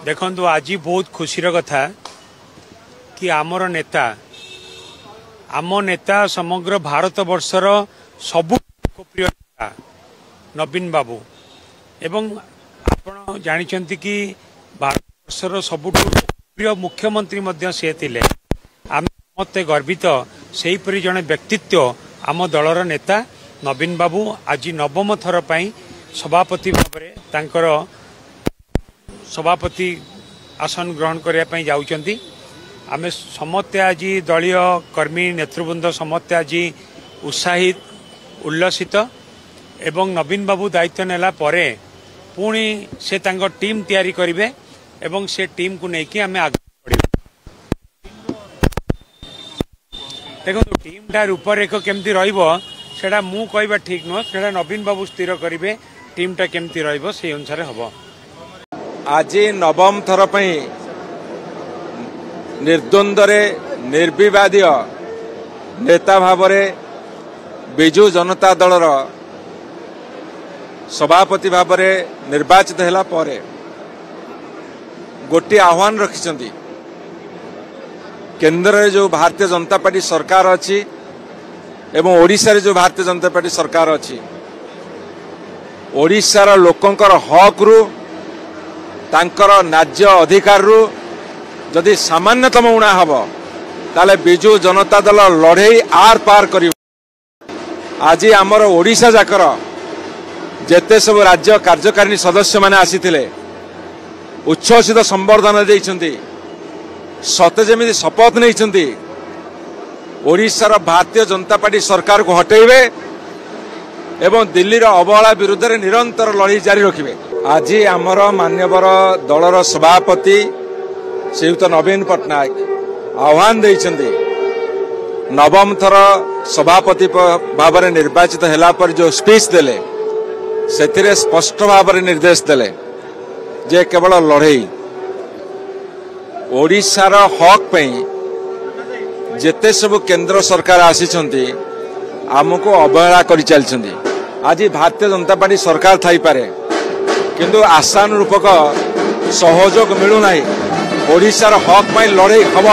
देखंतु आज बहुत खुशीर कथा कि आमर नेता समग्र भारत वर्षर सबु लोकप्रिय नेता नवीन बाबू एवं आपण जानिचंती कि भारत वर्षर सबुठु लोकप्रिय मुख्यमंत्री मध्य से थिले। आम समस्ते गर्वित सेही परि जने व्यक्तित्व आम दलर नेता नवीन बाबू आज नवम थर पई सभापति भाव तांकर सभापति आसन ग्रहण करने जाउचंती। आमे समस्ते आज दलीय कर्मी नेतृवृंद समस्ते आज उत्साहित उल्लसित एवं नवीन बाबू दायित्व नेला परे पुणी से तांको टीम तैयारी करिवे एवं से टीम को लेकिन आमे आगे बढ़िबे। देखो टीम टा रूपरेख केमती रहिबो सेटा मु कहबा ठीक नुह, सेटा नवीन बाबू स्थिर करिवे टीम टा केमती रहिबो से अनुसार हबो। आज नवम थर पई निर्द्वंद्वरे निर्विवादी नेता भावरे बिजु जनता दलर सभापति भावरे निर्वाचित हैला परे गोटे आह्वान रखिछंती। केंद्र रे जो भारतीय जनता पार्टी सरकार अछि एवं ओडिशा रे जो भारतीय जनता पार्टी सरकार अछि, ओडिशा लोकंकर हक रु तांकर न्याय्य अधिकार रु जदि सामान्यतम उणा हब ताले बिजु जनता दल लड़े आर पार करियो। आज आमर ओडिशा जाकर जेते सब राज्य कार्यकारिणी सदस्य माने आसीथिले उच्छ्वसित संबर्धना देइछंती, सते जेमिति शपथ नैछंती ओडिशा भारतीय जनता पार्टी सरकार को हटेइबे एवं दिल्ली अवहेला विरुद्ध रे निरंतर लड़ाई जारी रखिबे। आज आमर मान्यवर दलर सभापति श्रीयुत नवीन पट्टनायक आह्वान देइछंती नवम थर सभापति भाव में निर्वाचित हैला पर जो स्पीच देले सेथिरे स्पष्ट भाव में निर्देश देले जे केवल लड़ई ओडिशार हक पई जेते सब केंद्र सरकार आसीछंती आमको अवहेला करि चलछंती। आज भारतीय जनता पार्टी सरकार थाई पारे किंतु आशानुरूपक सहयोग मिलू नाही। ओडिशार हक पई लड़ई हब,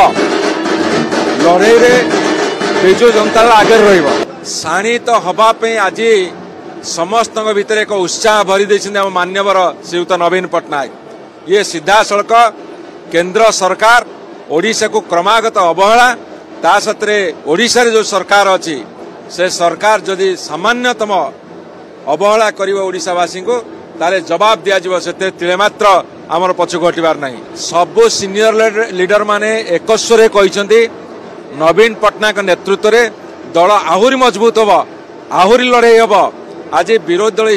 लड़ई रे बिजु जनता आगे रहिबो। शाणित हबा पई आज समस्त भीतर एक उत्साह भरी देछन हम मान्यवर श्रीयुत नवीन पट्टनायक। ये सीधा सड़क केंद्र सरकार ओडिशा को क्रमागत अवहेला ता सत्रे ओडिशा रे जो सरकार अछि से सरकार जदि सामान्यतम अवहेला करिवो ओडिशावासी को ताले जवाब दिया जिवो। सेते तिले मात्र आमर पछको हटिबार नाही। सबो सीनियर लीडर माने एकस्वरे कहिसंती नवीन पट्टनायक नेतृत्व रे दल आहुरी मजबूत होबो, आहुरी लड़ाई होबो। आज विरोधी दल